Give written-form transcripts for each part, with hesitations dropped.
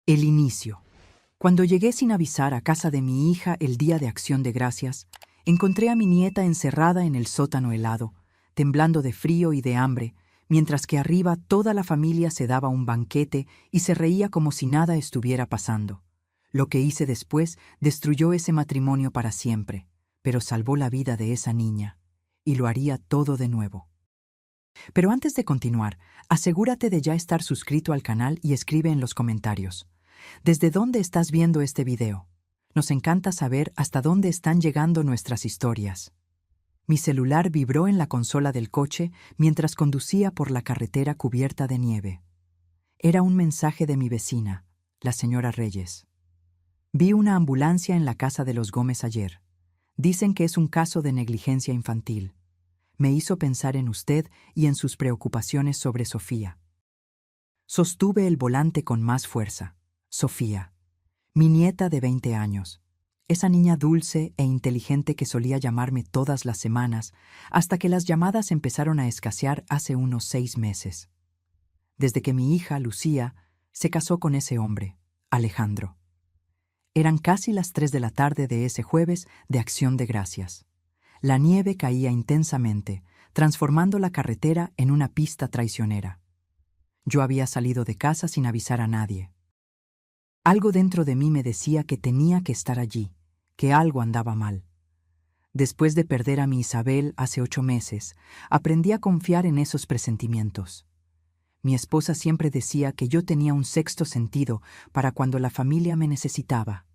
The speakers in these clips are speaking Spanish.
El inicio. Cuando llegué sin avisar a casa de mi hija el día de Acción de Gracias, encontré a mi nieta encerrada en el sótano helado, temblando de frío y de hambre, mientras que arriba toda la familia se daba un banquete y se reía como si nada estuviera pasando. Lo que hice después destruyó ese matrimonio para siempre, pero salvó la vida de esa niña, y lo haría todo de nuevo. Pero antes de continuar, asegúrate de ya estar suscrito al canal y escribe en los comentarios ¿desde dónde estás viendo este video? Nos encanta saber hasta dónde están llegando nuestras historias. Mi celular vibró en la consola del coche mientras conducía por la carretera cubierta de nieve. Era un mensaje de mi vecina, la señora Reyes. Vi una ambulancia en la casa de los Gómez ayer. Dicen que es un caso de negligencia infantil. Me hizo pensar en usted y en sus preocupaciones sobre Sofía. Sostuve el volante con más fuerza. Sofía, mi nieta de 20 años. Esa niña dulce e inteligente que solía llamarme todas las semanas, hasta que las llamadas empezaron a escasear hace unos 6 meses. Desde que mi hija, Lucía, se casó con ese hombre, Alejandro. Eran casi las 3 de la tarde de ese jueves de Acción de Gracias. La nieve caía intensamente, transformando la carretera en una pista traicionera. Yo había salido de casa sin avisar a nadie. Algo dentro de mí me decía que tenía que estar allí, que algo andaba mal. Después de perder a mi Isabel hace 8 meses, aprendí a confiar en esos presentimientos. Mi esposa siempre decía que yo tenía un sexto sentido para cuando la familia me necesitaba.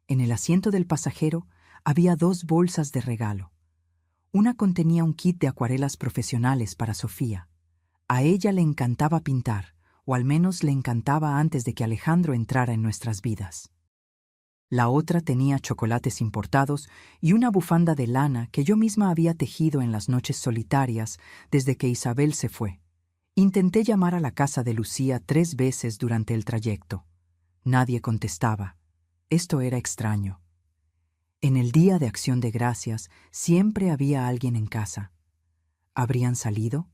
En el asiento del pasajero había 2 bolsas de regalo. Una contenía un kit de acuarelas profesionales para Sofía. A ella le encantaba pintar, o al menos le encantaba antes de que Alejandro entrara en nuestras vidas. La otra tenía chocolates importados y una bufanda de lana que yo misma había tejido en las noches solitarias desde que Isabel se fue. Intenté llamar a la casa de Lucía 3 veces durante el trayecto. Nadie contestaba. Esto era extraño. En el día de Acción de Gracias siempre había alguien en casa. ¿Habrían salido?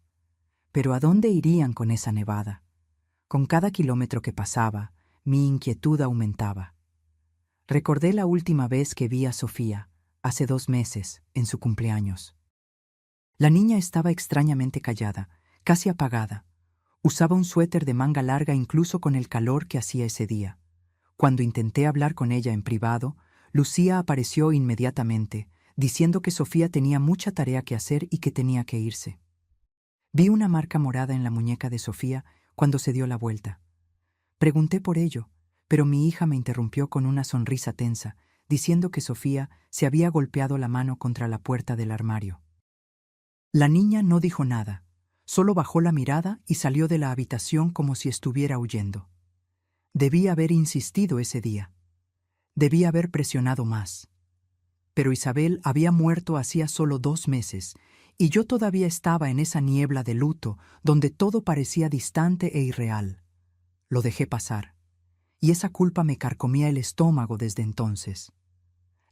¿Pero a dónde irían con esa nevada? Con cada kilómetro que pasaba, mi inquietud aumentaba. Recordé la última vez que vi a Sofía, hace 2 meses, en su cumpleaños. La niña estaba extrañamente callada, casi apagada. Usaba un suéter de manga larga incluso con el calor que hacía ese día. Cuando intenté hablar con ella en privado, Lucía apareció inmediatamente, diciendo que Sofía tenía mucha tarea que hacer y que tenía que irse. Vi una marca morada en la muñeca de Sofía cuando se dio la vuelta. Pregunté por ello, pero mi hija me interrumpió con una sonrisa tensa, diciendo que Sofía se había golpeado la mano contra la puerta del armario. La niña no dijo nada, solo bajó la mirada y salió de la habitación como si estuviera huyendo. Debí haber insistido ese día. Debí haber presionado más. Pero Isabel había muerto hacía solo 2 meses, y yo todavía estaba en esa niebla de luto donde todo parecía distante e irreal. Lo dejé pasar, y esa culpa me carcomía el estómago desde entonces.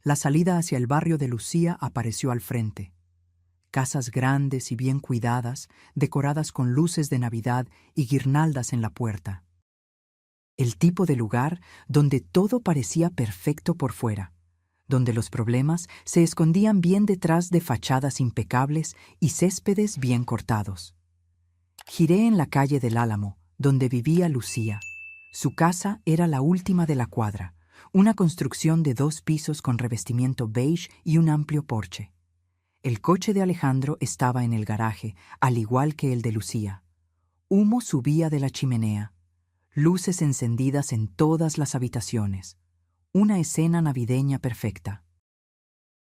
La salida hacia el barrio de Lucía apareció al frente. Casas grandes y bien cuidadas, decoradas con luces de Navidad y guirnaldas en la puerta. El tipo de lugar donde todo parecía perfecto por fuera, donde los problemas se escondían bien detrás de fachadas impecables y céspedes bien cortados. Giré en la calle del Álamo, donde vivía Lucía. Su casa era la última de la cuadra, una construcción de 2 pisos con revestimiento beige y un amplio porche. El coche de Alejandro estaba en el garaje, al igual que el de Lucía. Humo subía de la chimenea, luces encendidas en todas las habitaciones. Una escena navideña perfecta.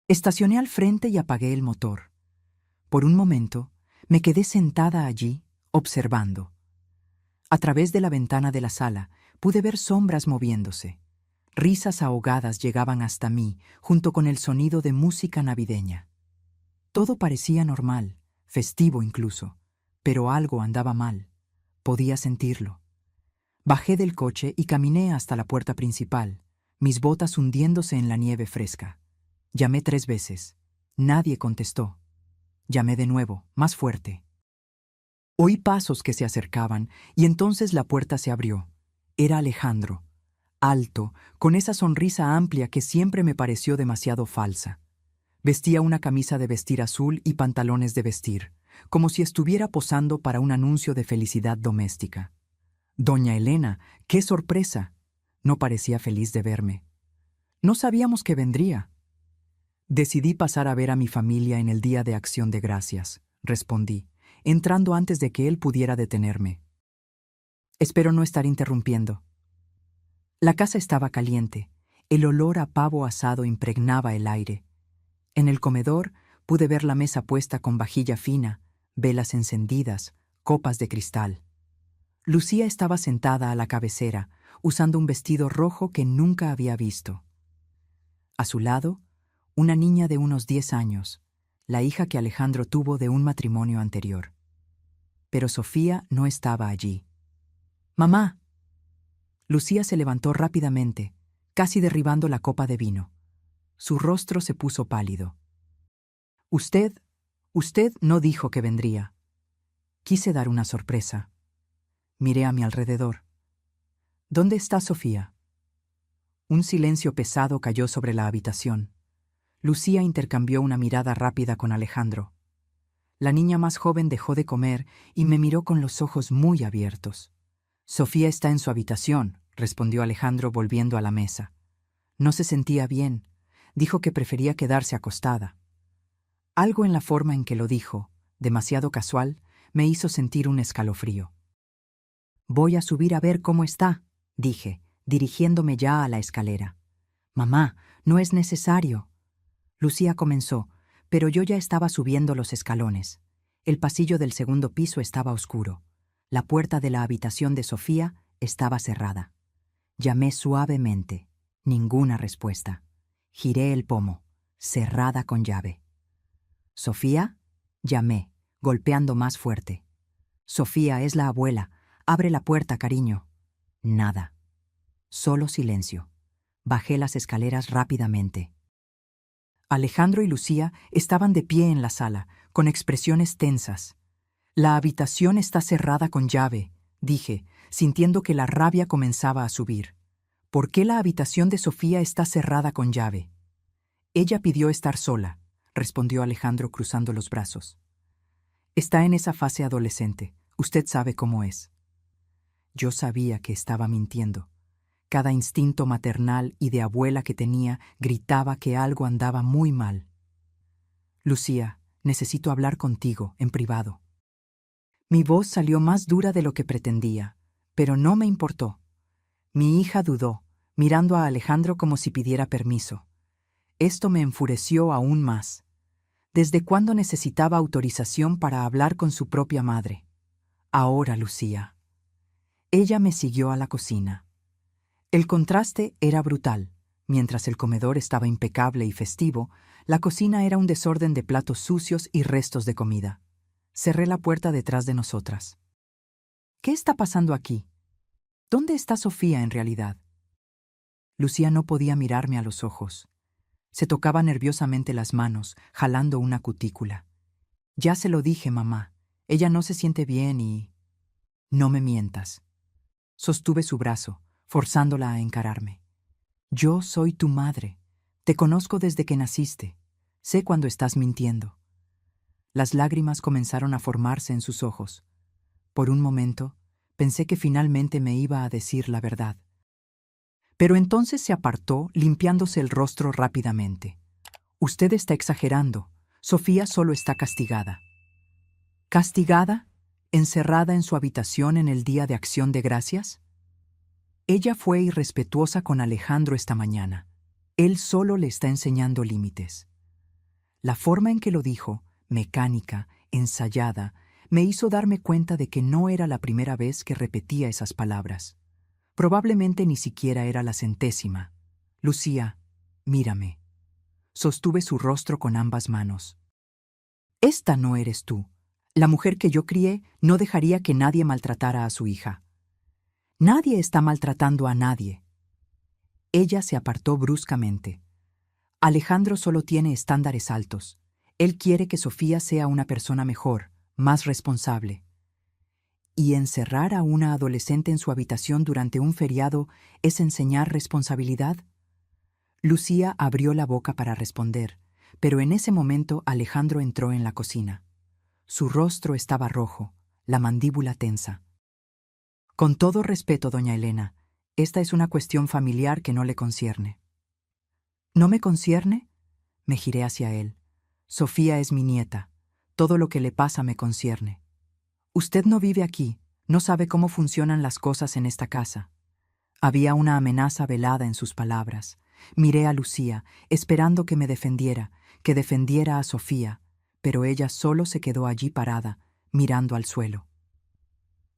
Estacioné al frente y apagué el motor. Por un momento, me quedé sentada allí, observando. A través de la ventana de la sala, pude ver sombras moviéndose. Risas ahogadas llegaban hasta mí, junto con el sonido de música navideña. Todo parecía normal, festivo incluso, pero algo andaba mal. Podía sentirlo. Bajé del coche y caminé hasta la puerta principal, mis botas hundiéndose en la nieve fresca. Llamé 3 veces. Nadie contestó. Llamé de nuevo, más fuerte. Oí pasos que se acercaban y entonces la puerta se abrió. Era Alejandro, alto, con esa sonrisa amplia que siempre me pareció demasiado falsa. Vestía una camisa de vestir azul y pantalones de vestir, como si estuviera posando para un anuncio de felicidad doméstica. Doña Elena, ¡qué sorpresa! No parecía feliz de verme. No sabíamos que vendría. Decidí pasar a ver a mi familia en el Día de Acción de Gracias, respondí, entrando antes de que él pudiera detenerme. Espero no estar interrumpiendo. La casa estaba caliente. El olor a pavo asado impregnaba el aire. En el comedor pude ver la mesa puesta con vajilla fina, velas encendidas, copas de cristal. Lucía estaba sentada a la cabecera, usando un vestido rojo que nunca había visto. A su lado, una niña de unos 10 años, la hija que Alejandro tuvo de un matrimonio anterior. Pero Sofía no estaba allí. ¡Mamá! Lucía se levantó rápidamente, casi derribando la copa de vino. Su rostro se puso pálido. Usted no dijo que vendría. Quise dar una sorpresa. Miré a mi alrededor. ¿Dónde está Sofía? Un silencio pesado cayó sobre la habitación. Lucía intercambió una mirada rápida con Alejandro. La niña más joven dejó de comer y me miró con los ojos muy abiertos. Sofía está en su habitación, respondió Alejandro volviendo a la mesa. No se sentía bien. Dijo que prefería quedarse acostada. Algo en la forma en que lo dijo, demasiado casual, me hizo sentir un escalofrío. Voy a subir a ver cómo está, dije, dirigiéndome ya a la escalera. Mamá, no es necesario. Lucía comenzó, pero yo ya estaba subiendo los escalones. El pasillo del segundo piso estaba oscuro. La puerta de la habitación de Sofía estaba cerrada. Llamé suavemente. Ninguna respuesta. Giré el pomo, cerrada con llave. ¿Sofía? Llamé, golpeando más fuerte. Sofía, es la abuela. Abre la puerta, cariño. Nada. Solo silencio. Bajé las escaleras rápidamente. Alejandro y Lucía estaban de pie en la sala, con expresiones tensas. La habitación está cerrada con llave, dije, sintiendo que la rabia comenzaba a subir. ¿Por qué la habitación de Sofía está cerrada con llave? Ella pidió estar sola, respondió Alejandro cruzando los brazos. Está en esa fase adolescente. Usted sabe cómo es. Yo sabía que estaba mintiendo. Cada instinto maternal y de abuela que tenía gritaba que algo andaba muy mal. Lucía, necesito hablar contigo, en privado. Mi voz salió más dura de lo que pretendía, pero no me importó. Mi hija dudó, mirando a Alejandro como si pidiera permiso. Esto me enfureció aún más. ¿Desde cuándo necesitaba autorización para hablar con su propia madre? Ahora, Lucía. Ella me siguió a la cocina. El contraste era brutal. Mientras el comedor estaba impecable y festivo, la cocina era un desorden de platos sucios y restos de comida. Cerré la puerta detrás de nosotras. ¿Qué está pasando aquí? ¿Dónde está Sofía en realidad? Lucía no podía mirarme a los ojos. Se tocaba nerviosamente las manos, jalando una cutícula. Ya se lo dije, mamá. Ella no se siente bien y... No me mientas. Sostuve su brazo, forzándola a encararme. Yo soy tu madre. Te conozco desde que naciste. Sé cuando estás mintiendo. Las lágrimas comenzaron a formarse en sus ojos. Por un momento, pensé que finalmente me iba a decir la verdad. Pero entonces se apartó, limpiándose el rostro rápidamente. Usted está exagerando. Sofía solo está castigada. ¿Castigada? ¿Encerrada en su habitación en el Día de Acción de Gracias? Ella fue irrespetuosa con Alejandro esta mañana. Él solo le está enseñando límites. La forma en que lo dijo, mecánica, ensayada, me hizo darme cuenta de que no era la primera vez que repetía esas palabras. Probablemente ni siquiera era la centésima. Lucía, mírame. Sostuve su rostro con ambas manos. Esta no eres tú. La mujer que yo crié no dejaría que nadie maltratara a su hija. Nadie está maltratando a nadie. Ella se apartó bruscamente. Alejandro solo tiene estándares altos. Él quiere que Sofía sea una persona mejor, más responsable. ¿Y encerrar a una adolescente en su habitación durante un feriado es enseñar responsabilidad? Lucía abrió la boca para responder, pero en ese momento Alejandro entró en la cocina. Su rostro estaba rojo, la mandíbula tensa. Con todo respeto, doña Elena, esta es una cuestión familiar que no le concierne. ¿No me concierne? Me giré hacia él. Sofía es mi nieta. Todo lo que le pasa me concierne. Usted no vive aquí, no sabe cómo funcionan las cosas en esta casa. Había una amenaza velada en sus palabras. Miré a Lucía, esperando que me defendiera, que defendiera a Sofía, pero ella solo se quedó allí parada, mirando al suelo.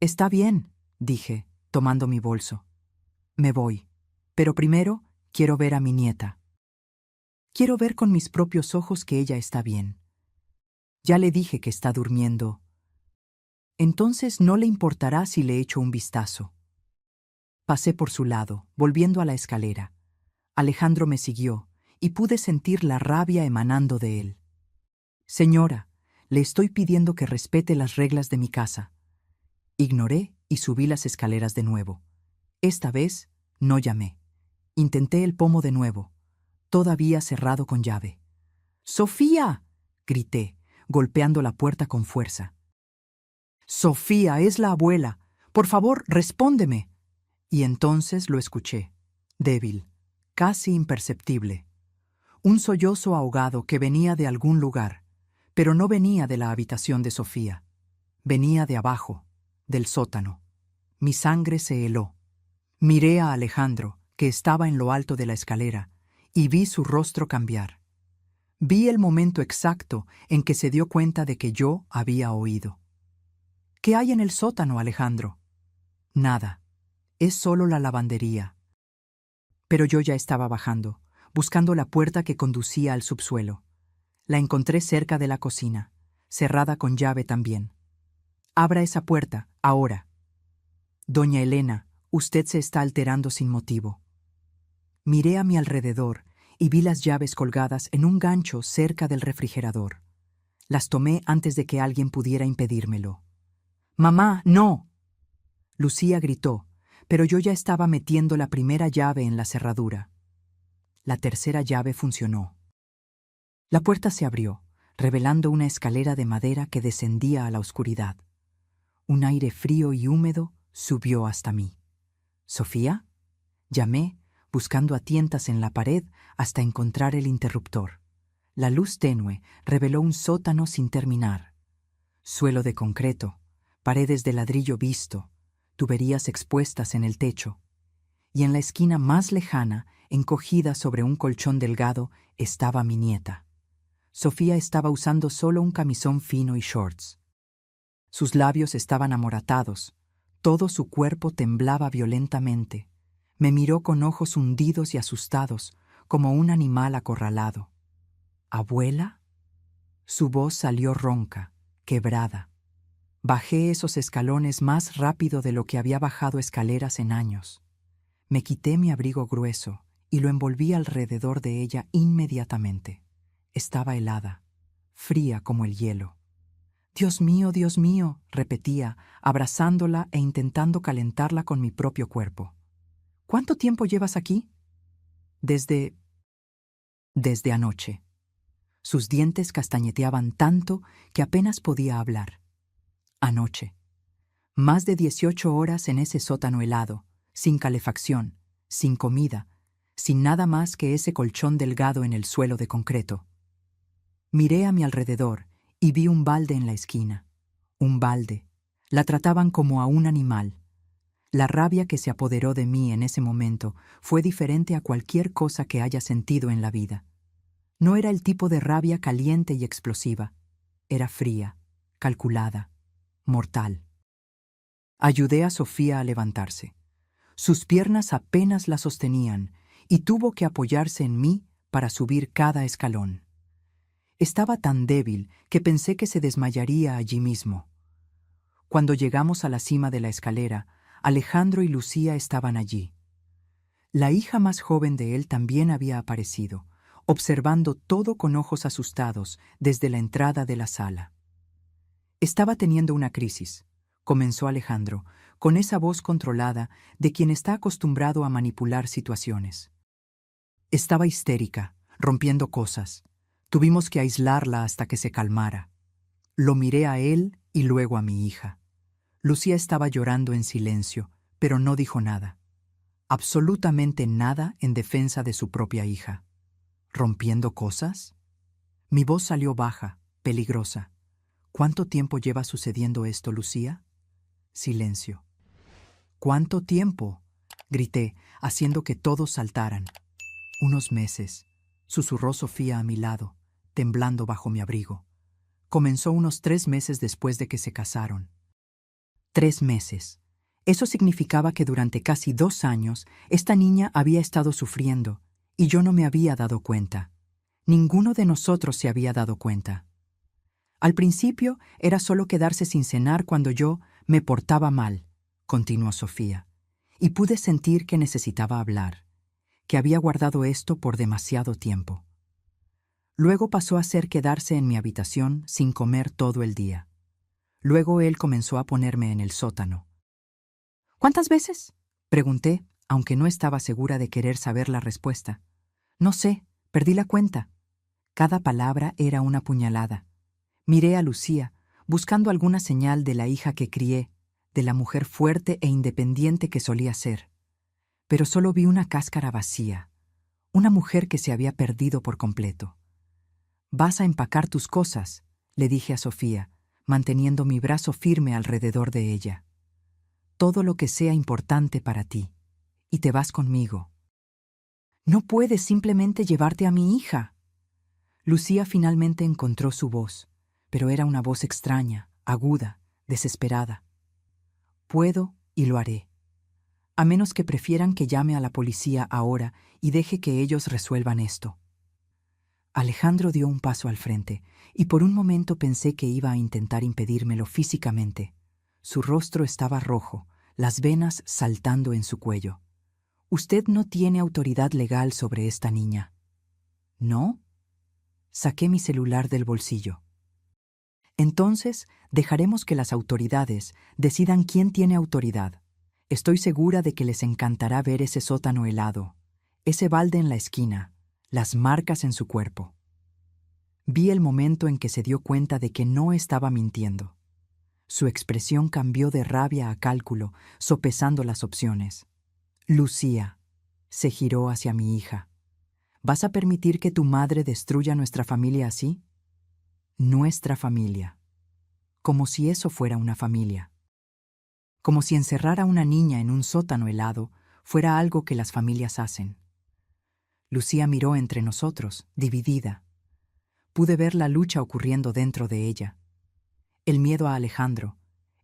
Está bien, dije, tomando mi bolso. Me voy, pero primero quiero ver a mi nieta. Quiero ver con mis propios ojos que ella está bien. Ya le dije que está durmiendo. Entonces no le importará si le echo un vistazo. Pasé por su lado, volviendo a la escalera. Alejandro me siguió, y pude sentir la rabia emanando de él. Señora, le estoy pidiendo que respete las reglas de mi casa. Ignoré y subí las escaleras de nuevo. Esta vez no llamé. Intenté el pomo de nuevo, todavía cerrado con llave. ¡Sofía!, grité, golpeando la puerta con fuerza. ¡Sofía, es la abuela! Por favor, respóndeme. Y entonces lo escuché, débil, casi imperceptible. Un sollozo ahogado que venía de algún lugar, pero no venía de la habitación de Sofía. Venía de abajo, del sótano. Mi sangre se heló. Miré a Alejandro, que estaba en lo alto de la escalera, y vi su rostro cambiar. Vi el momento exacto en que se dio cuenta de que yo había oído. ¿Qué hay en el sótano, Alejandro? Nada. Es solo la lavandería. Pero yo ya estaba bajando, buscando la puerta que conducía al subsuelo. La encontré cerca de la cocina, cerrada con llave también. Abra esa puerta, ahora. Doña Elena, usted se está alterando sin motivo. Miré a mi alrededor y vi las llaves colgadas en un gancho cerca del refrigerador. Las tomé antes de que alguien pudiera impedírmelo. ¡Mamá, no! Lucía gritó, pero yo ya estaba metiendo la primera llave en la cerradura. La tercera llave funcionó. La puerta se abrió, revelando una escalera de madera que descendía a la oscuridad. Un aire frío y húmedo subió hasta mí. ¿Sofía? Llamé, buscando a tientas en la pared hasta encontrar el interruptor. La luz tenue reveló un sótano sin terminar. Suelo de concreto, paredes de ladrillo visto, tuberías expuestas en el techo. Y en la esquina más lejana, encogida sobre un colchón delgado, estaba mi nieta. Sofía estaba usando solo un camisón fino y shorts. Sus labios estaban amoratados, todo su cuerpo temblaba violentamente. Me miró con ojos hundidos y asustados, como un animal acorralado. ¿Abuela? Su voz salió ronca, quebrada. Bajé esos escalones más rápido de lo que había bajado escaleras en años. Me quité mi abrigo grueso y lo envolví alrededor de ella inmediatamente. Estaba helada, fría como el hielo. Dios mío, repetía, abrazándola e intentando calentarla con mi propio cuerpo. ¿Cuánto tiempo llevas aquí? Desde anoche. Sus dientes castañeteaban tanto que apenas podía hablar. Anoche. Más de 18 horas en ese sótano helado, sin calefacción, sin comida, sin nada más que ese colchón delgado en el suelo de concreto. Miré a mi alrededor y vi un balde en la esquina. Un balde. La trataban como a un animal. La rabia que se apoderó de mí en ese momento fue diferente a cualquier cosa que haya sentido en la vida. No era el tipo de rabia caliente y explosiva. Era fría, calculada, mortal. Ayudé a Sofía a levantarse. Sus piernas apenas la sostenían y tuvo que apoyarse en mí para subir cada escalón. Estaba tan débil que pensé que se desmayaría allí mismo. Cuando llegamos a la cima de la escalera, Alejandro y Lucía estaban allí. La hija más joven de él también había aparecido, observando todo con ojos asustados desde la entrada de la sala. Estaba teniendo una crisis, comenzó Alejandro, con esa voz controlada de quien está acostumbrado a manipular situaciones. Estaba histérica, rompiendo cosas. Tuvimos que aislarla hasta que se calmara. Lo miré a él y luego a mi hija. Lucía estaba llorando en silencio, pero no dijo nada. Absolutamente nada en defensa de su propia hija. ¿Rompiendo cosas? Mi voz salió baja, peligrosa. ¿Cuánto tiempo lleva sucediendo esto, Lucía? Silencio. ¿Cuánto tiempo? Grité, haciendo que todos saltaran. Unos meses, susurró Sofía a mi lado, temblando bajo mi abrigo. Comenzó unos 3 meses después de que se casaron. 3 meses. Eso significaba que durante casi 2 años esta niña había estado sufriendo, y yo no me había dado cuenta. Ninguno de nosotros se había dado cuenta. Al principio era solo quedarse sin cenar cuando yo me portaba mal, continuó Sofía, y pude sentir que necesitaba hablar, que había guardado esto por demasiado tiempo. Luego pasó a ser quedarse en mi habitación sin comer todo el día. Luego él comenzó a ponerme en el sótano. ¿Cuántas veces? Pregunté, aunque no estaba segura de querer saber la respuesta. No sé, perdí la cuenta. Cada palabra era una puñalada. Miré a Lucía, buscando alguna señal de la hija que crié, de la mujer fuerte e independiente que solía ser. Pero solo vi una cáscara vacía, una mujer que se había perdido por completo. «Vas a empacar tus cosas», le dije a Sofía, manteniendo mi brazo firme alrededor de ella. «Todo lo que sea importante para ti, y te vas conmigo». «No puedes simplemente llevarte a mi hija». Lucía finalmente encontró su voz, pero era una voz extraña, aguda, desesperada. «Puedo y lo haré. A menos que prefieran que llame a la policía ahora y deje que ellos resuelvan esto». Alejandro dio un paso al frente, y por un momento pensé que iba a intentar impedírmelo físicamente. Su rostro estaba rojo, las venas saltando en su cuello. «Usted no tiene autoridad legal sobre esta niña». «¿No?» Saqué mi celular del bolsillo. «Entonces, dejaremos que las autoridades decidan quién tiene autoridad. Estoy segura de que les encantará ver ese sótano helado, ese balde en la esquina, las marcas en su cuerpo». Vi el momento en que se dio cuenta de que no estaba mintiendo. Su expresión cambió de rabia a cálculo, sopesando las opciones. «Lucía», se giró hacia mi hija, «¿vas a permitir que tu madre destruya nuestra familia así?» Nuestra familia. Como si eso fuera una familia. Como si encerrar a una niña en un sótano helado fuera algo que las familias hacen. Lucía miró entre nosotros, dividida. Pude ver la lucha ocurriendo dentro de ella. El miedo a Alejandro,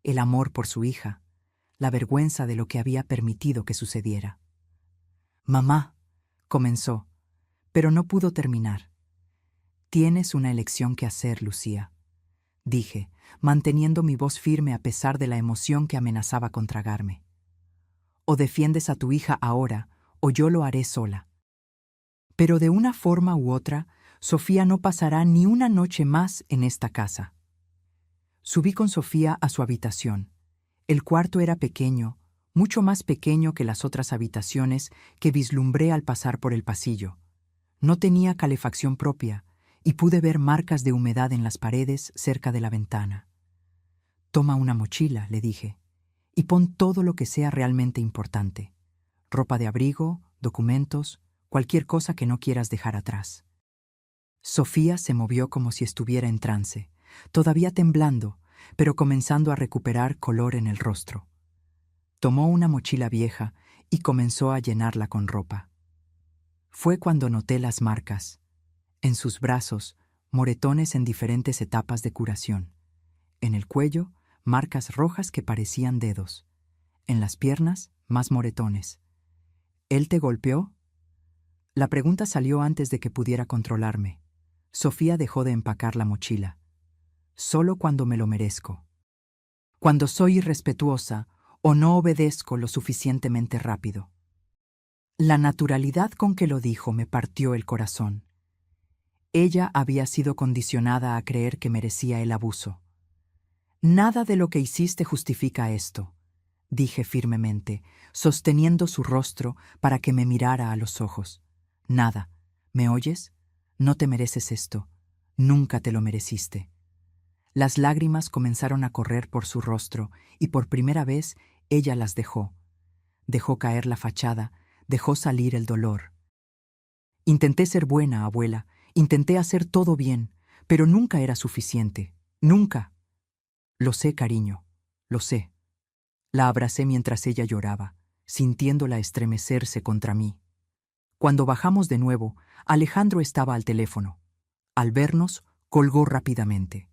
el amor por su hija, la vergüenza de lo que había permitido que sucediera. «Mamá», comenzó, pero no pudo terminar. «Tienes una elección que hacer, Lucía», dije, manteniendo mi voz firme a pesar de la emoción que amenazaba con tragarme. «O defiendes a tu hija ahora, o yo lo haré sola». Pero de una forma u otra, Sofía no pasará ni una noche más en esta casa. Subí con Sofía a su habitación. El cuarto era pequeño, mucho más pequeño que las otras habitaciones que vislumbré al pasar por el pasillo. No tenía calefacción propia, y pude ver marcas de humedad en las paredes cerca de la ventana. «Toma una mochila», le dije, «y pon todo lo que sea realmente importante. Ropa de abrigo, documentos, cualquier cosa que no quieras dejar atrás». Sofía se movió como si estuviera en trance, todavía temblando, pero comenzando a recuperar color en el rostro. Tomó una mochila vieja y comenzó a llenarla con ropa. Fue cuando noté las marcas. En sus brazos, moretones en diferentes etapas de curación. En el cuello, marcas rojas que parecían dedos. En las piernas, más moretones. «¿Él te golpeó?» La pregunta salió antes de que pudiera controlarme. Sofía dejó de empacar la mochila. «Solo cuando me lo merezco. Cuando soy irrespetuosa o no obedezco lo suficientemente rápido». La naturalidad con que lo dijo me partió el corazón. Ella había sido condicionada a creer que merecía el abuso. Nada de lo que hiciste justifica esto, dije firmemente, sosteniendo su rostro para que me mirara a los ojos. Nada. ¿Me oyes? No te mereces esto. Nunca te lo mereciste. Las lágrimas comenzaron a correr por su rostro y por primera vez ella las dejó. Dejó caer la fachada, dejó salir el dolor. Intenté ser buena, abuela, intenté hacer todo bien, pero nunca era suficiente. Nunca. Lo sé, cariño, lo sé. La abracé mientras ella lloraba, sintiéndola estremecerse contra mí. Cuando bajamos de nuevo, Alejandro estaba al teléfono. Al vernos, colgó rápidamente.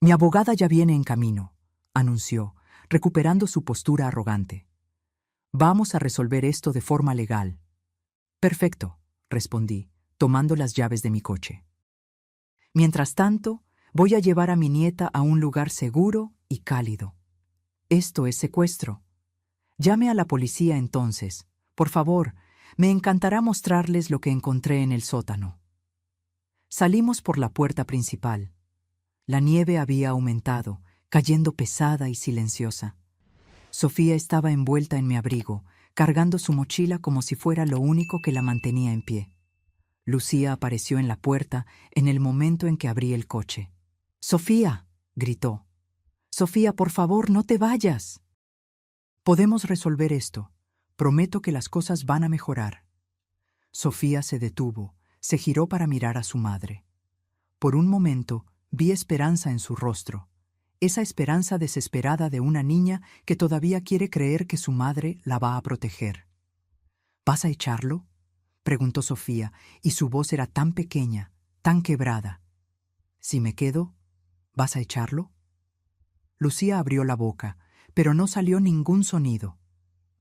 Mi abogada ya viene en camino, anunció, recuperando su postura arrogante. Vamos a resolver esto de forma legal. Perfecto, respondí, tomando las llaves de mi coche. Mientras tanto, voy a llevar a mi nieta a un lugar seguro y cálido. Esto es secuestro. Llame a la policía entonces. Por favor, me encantará mostrarles lo que encontré en el sótano. Salimos por la puerta principal. La nieve había aumentado, cayendo pesada y silenciosa. Sofía estaba envuelta en mi abrigo, cargando su mochila como si fuera lo único que la mantenía en pie. Lucía apareció en la puerta en el momento en que abrí el coche. «¡Sofía!», gritó. «¡Sofía, por favor, no te vayas!». «Podemos resolver esto. Prometo que las cosas van a mejorar». Sofía se detuvo, se giró para mirar a su madre. Por un momento vi esperanza en su rostro, esa esperanza desesperada de una niña que todavía quiere creer que su madre la va a proteger. «¿Vas a echarlo?», preguntó Sofía, y su voz era tan pequeña, tan quebrada. «Si me quedo, ¿vas a echarlo?». Lucía abrió la boca, pero no salió ningún sonido.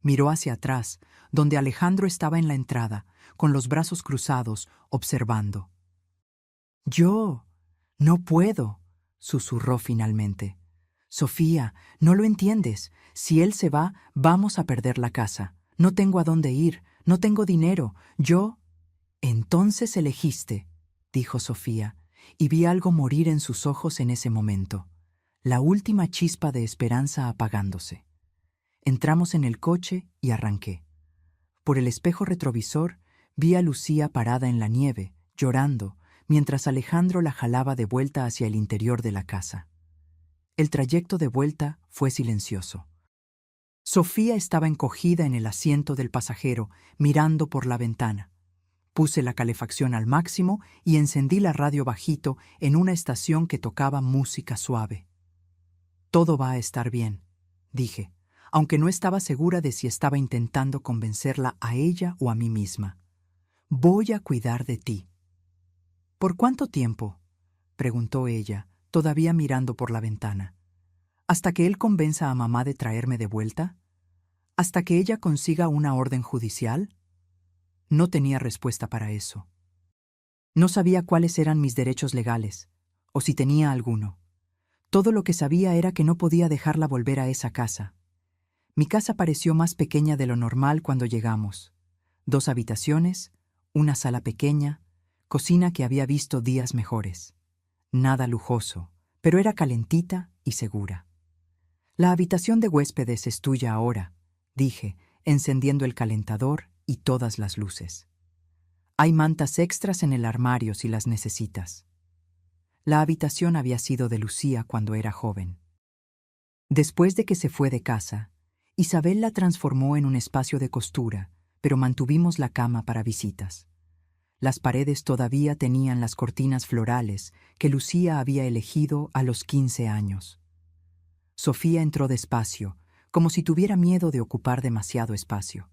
Miró hacia atrás, donde Alejandro estaba en la entrada, con los brazos cruzados, observando. «Yo no puedo», susurró finalmente. «Sofía, no lo entiendes. Si él se va, vamos a perder la casa. No tengo a dónde ir, no tengo dinero. Yo...». «Entonces elegiste», dijo Sofía, y vi algo morir en sus ojos en ese momento. La última chispa de esperanza apagándose. Entramos en el coche y arranqué. Por el espejo retrovisor vi a Lucía parada en la nieve, llorando, mientras Alejandro la jalaba de vuelta hacia el interior de la casa. El trayecto de vuelta fue silencioso. Sofía estaba encogida en el asiento del pasajero, mirando por la ventana. Puse la calefacción al máximo y encendí la radio bajito en una estación que tocaba música suave. «Todo va a estar bien», dije, aunque no estaba segura de si estaba intentando convencerla a ella o a mí misma. «Voy a cuidar de ti». «¿Por cuánto tiempo?», preguntó ella, todavía mirando por la ventana. «¿Hasta que él convenza a mamá de traerme de vuelta? ¿Hasta que ella consiga una orden judicial?». No tenía respuesta para eso. No sabía cuáles eran mis derechos legales, o si tenía alguno. Todo lo que sabía era que no podía dejarla volver a esa casa. Mi casa pareció más pequeña de lo normal cuando llegamos. 2 habitaciones, una sala pequeña, cocina que había visto días mejores. Nada lujoso, pero era calentita y segura. «La habitación de huéspedes es tuya ahora», dije, encendiendo el calentador y todas las luces. «Hay mantas extras en el armario si las necesitas». La habitación había sido de Lucía cuando era joven. Después de que se fue de casa, Isabel la transformó en un espacio de costura, pero mantuvimos la cama para visitas. Las paredes todavía tenían las cortinas florales que Lucía había elegido a los 15 años. Sofía entró despacio, como si tuviera miedo de ocupar demasiado espacio.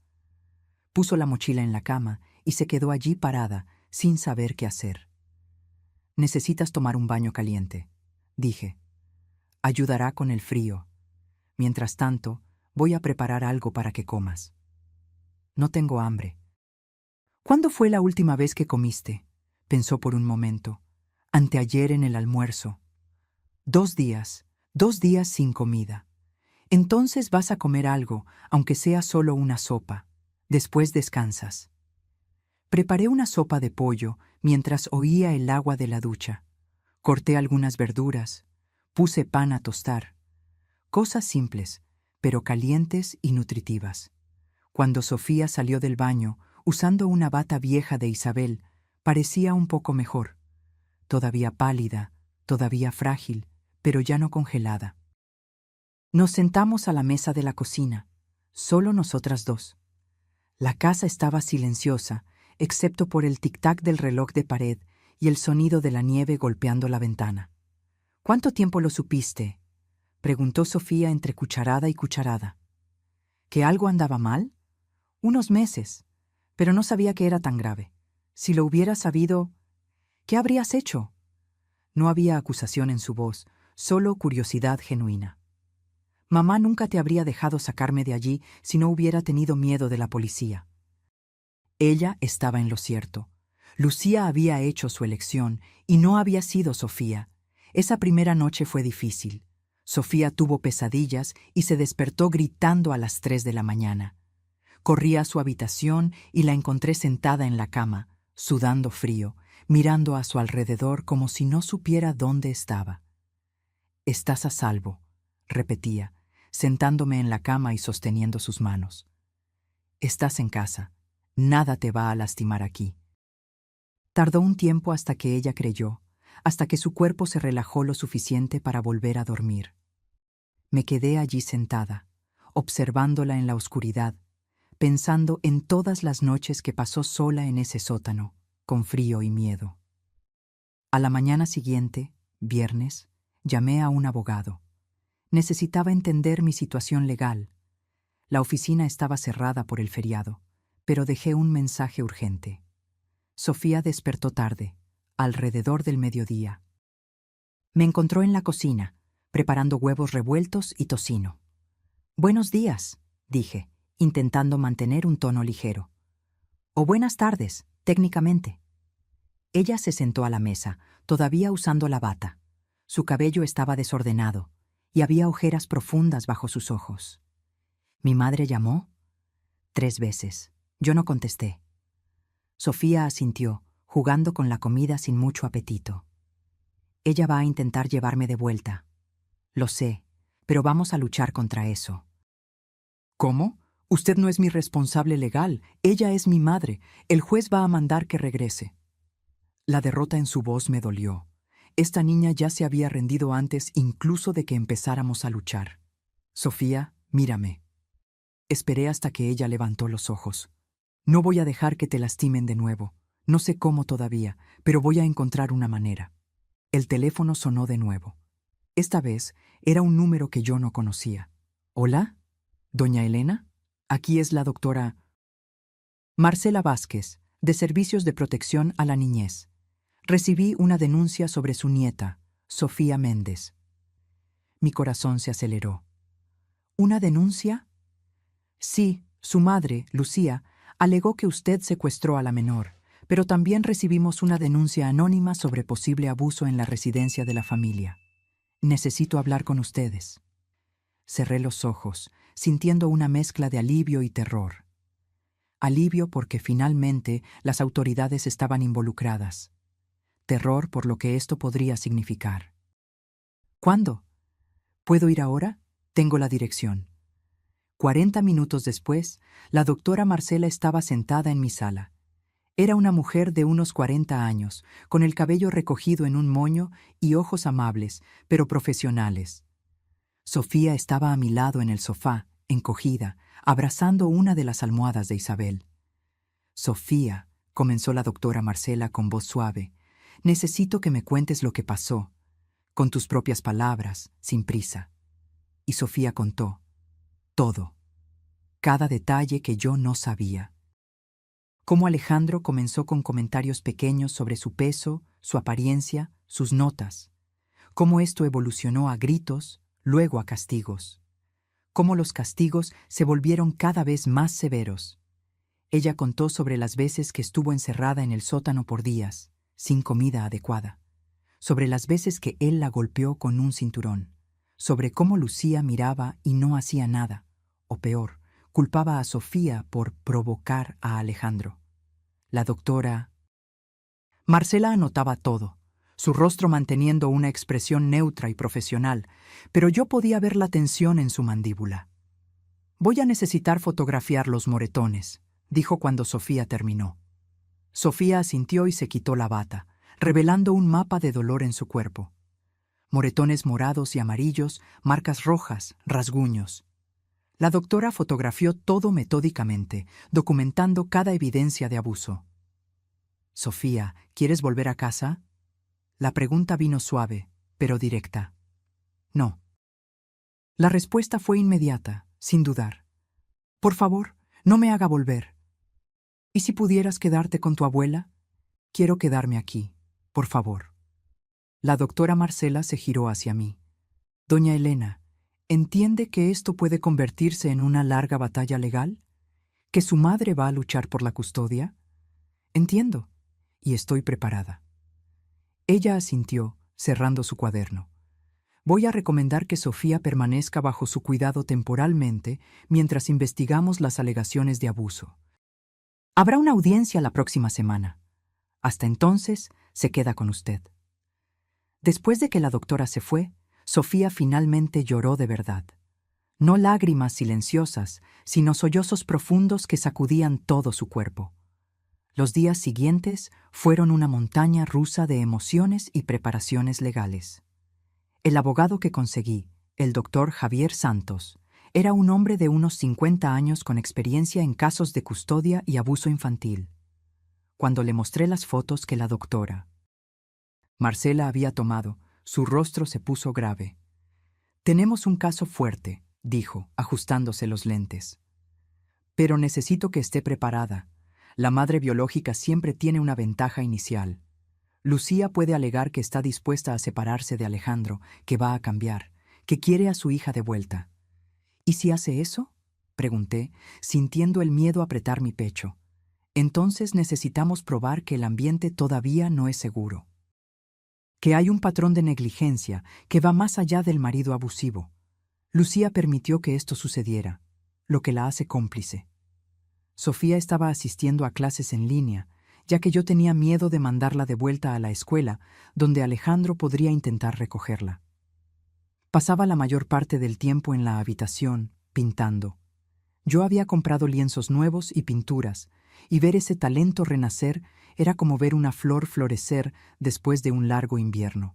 Puso la mochila en la cama y se quedó allí parada, sin saber qué hacer. «Necesitas tomar un baño caliente», dije. «Ayudará con el frío. Mientras tanto, voy a preparar algo para que comas». «No tengo hambre». «¿Cuándo fue la última vez que comiste?», pensó por un momento. «Anteayer en el almuerzo». 2 días, 2 días sin comida. Entonces vas a comer algo, aunque sea solo una sopa. Después descansas». Preparé una sopa de pollo mientras oía el agua de la ducha. Corté algunas verduras. Puse pan a tostar. Cosas simples, pero calientes y nutritivas. Cuando Sofía salió del baño, usando una bata vieja de Isabel, parecía un poco mejor. Todavía pálida, todavía frágil, pero ya no congelada. Nos sentamos a la mesa de la cocina, solo nosotras dos. La casa estaba silenciosa, excepto por el tic-tac del reloj de pared y el sonido de la nieve golpeando la ventana. ¿Cuánto tiempo lo supiste?, preguntó Sofía entre cucharada y cucharada. ¿Que algo andaba mal? Unos meses, pero no sabía que era tan grave. Si lo hubiera sabido, ¿qué habrías hecho? No había acusación en su voz, solo curiosidad genuina. Mamá nunca te habría dejado sacarme de allí si no hubiera tenido miedo de la policía. Ella estaba en lo cierto. Lucía había hecho su elección y no había sido Sofía. Esa primera noche fue difícil. Sofía tuvo pesadillas y se despertó gritando a las 3 de la mañana. Corrí a su habitación y la encontré sentada en la cama, sudando frío, mirando a su alrededor como si no supiera dónde estaba. «Estás a salvo», repetía, sentándome en la cama y sosteniendo sus manos. «Estás en casa. Nada te va a lastimar aquí». Tardó un tiempo hasta que ella creyó, hasta que su cuerpo se relajó lo suficiente para volver a dormir. Me quedé allí sentada, observándola en la oscuridad, pensando en todas las noches que pasó sola en ese sótano, con frío y miedo. A la mañana siguiente, viernes, llamé a un abogado. Necesitaba entender mi situación legal. La oficina estaba cerrada por el feriado, pero dejé un mensaje urgente. Sofía despertó tarde, alrededor del mediodía. Me encontró en la cocina, preparando huevos revueltos y tocino. «Buenos días», dije, intentando mantener un tono ligero. «O buenas tardes, técnicamente». Ella se sentó a la mesa, todavía usando la bata. Su cabello estaba desordenado, y había ojeras profundas bajo sus ojos. «¿Mi madre llamó?» 3 veces. Yo no contesté. Sofía asintió, jugando con la comida sin mucho apetito. «Ella va a intentar llevarme de vuelta. Lo sé, pero vamos a luchar contra eso». «¿Cómo? Usted no es mi responsable legal. Ella es mi madre. El juez va a mandar que regrese». La derrota en su voz me dolió. Esta niña ya se había rendido antes incluso de que empezáramos a luchar. «Sofía, mírame». Esperé hasta que ella levantó los ojos. «No voy a dejar que te lastimen de nuevo. No sé cómo todavía, pero voy a encontrar una manera». El teléfono sonó de nuevo. Esta vez era un número que yo no conocía. «¿Hola? ¿Doña Elena? Aquí es la doctora Marcela Vázquez, de Servicios de Protección a la Niñez. Recibí una denuncia sobre su nieta, Sofía Méndez». Mi corazón se aceleró. «¿Una denuncia?» «Sí, su madre, Lucía, alegó que usted secuestró a la menor, pero también recibimos una denuncia anónima sobre posible abuso en la residencia de la familia. Necesito hablar con ustedes». Cerré los ojos, sintiendo una mezcla de alivio y terror. Alivio porque finalmente las autoridades estaban involucradas. Terror por lo que esto podría significar. «¿Cuándo? ¿Puedo ir ahora? Tengo la dirección». 40 minutos después, la doctora Marcela estaba sentada en mi sala. Era una mujer de unos 40 años, con el cabello recogido en un moño y ojos amables, pero profesionales. Sofía estaba a mi lado en el sofá, encogida, abrazando una de las almohadas de Isabel. «Sofía», comenzó la doctora Marcela con voz suave, «necesito que me cuentes lo que pasó, con tus propias palabras, sin prisa». Y Sofía contó. Todo. Cada detalle que yo no sabía. Cómo Alejandro comenzó con comentarios pequeños sobre su peso, su apariencia, sus notas. Cómo esto evolucionó a gritos, luego a castigos. Cómo los castigos se volvieron cada vez más severos. Ella contó sobre las veces que estuvo encerrada en el sótano por días, sin comida adecuada. Sobre las veces que él la golpeó con un cinturón. Sobre cómo Lucía miraba y no hacía nada, o peor, culpaba a Sofía por provocar a Alejandro. La doctora Marcela anotaba todo. su rostro manteniendo una expresión neutra y profesional, pero yo podía ver la tensión en su mandíbula. «Voy a necesitar fotografiar los moretones», dijo cuando Sofía terminó. Sofía asintió y se quitó la bata, revelando un mapa de dolor en su cuerpo. Moretones morados y amarillos, marcas rojas, rasguños. La doctora fotografió todo metódicamente, documentando cada evidencia de abuso. «Sofía, ¿quieres volver a casa?» La pregunta vino suave, pero directa. «No». La respuesta fue inmediata, sin dudar. «Por favor, no me haga volver. ¿Y si pudieras quedarte con tu abuela? Quiero quedarme aquí, por favor». La doctora Marcela se giró hacia mí. «Doña Elena, ¿entiende que esto puede convertirse en una larga batalla legal? ¿Que su madre va a luchar por la custodia?» «Entiendo, y estoy preparada». Ella asintió, cerrando su cuaderno. «Voy a recomendar que Sofía permanezca bajo su cuidado temporalmente mientras investigamos las alegaciones de abuso. Habrá una audiencia la próxima semana. Hasta entonces, se queda con usted». Después de que la doctora se fue, Sofía finalmente lloró de verdad. No lágrimas silenciosas, sino sollozos profundos que sacudían todo su cuerpo. Los días siguientes fueron una montaña rusa de emociones y preparaciones legales. El abogado que conseguí, el doctor Javier Santos, era un hombre de unos 50 años con experiencia en casos de custodia y abuso infantil. Cuando le mostré las fotos que la doctora Marcela había tomado, su rostro se puso grave. «Tenemos un caso fuerte», dijo, ajustándose los lentes. «Pero necesito que esté preparada. La madre biológica siempre tiene una ventaja inicial. Lucía puede alegar que está dispuesta a separarse de Alejandro, que va a cambiar, que quiere a su hija de vuelta». «¿Y si hace eso?», pregunté, sintiendo el miedo apretar mi pecho. «Entonces necesitamos probar que el ambiente todavía no es seguro. Que hay un patrón de negligencia que va más allá del marido abusivo. Lucía permitió que esto sucediera, lo que la hace cómplice». Sofía estaba asistiendo a clases en línea, ya que yo tenía miedo de mandarla de vuelta a la escuela, donde Alejandro podría intentar recogerla. Pasaba la mayor parte del tiempo en la habitación, pintando. Yo había comprado lienzos nuevos y pinturas, y ver ese talento renacer era como ver una flor florecer después de un largo invierno.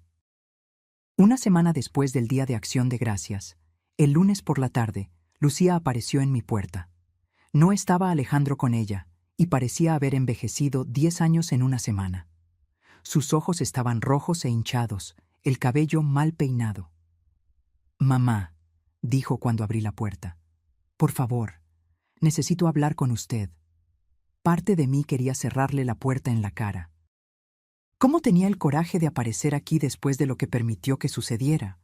Una semana después del Día de Acción de Gracias, el lunes por la tarde, Lucía apareció en mi puerta. No estaba Alejandro con ella, y parecía haber envejecido 10 años en una semana. Sus ojos estaban rojos e hinchados, el cabello mal peinado. «Mamá», dijo cuando abrí la puerta, «por favor, necesito hablar con usted». Parte de mí quería cerrarle la puerta en la cara. ¿Cómo tenía el coraje de aparecer aquí después de lo que permitió que sucediera?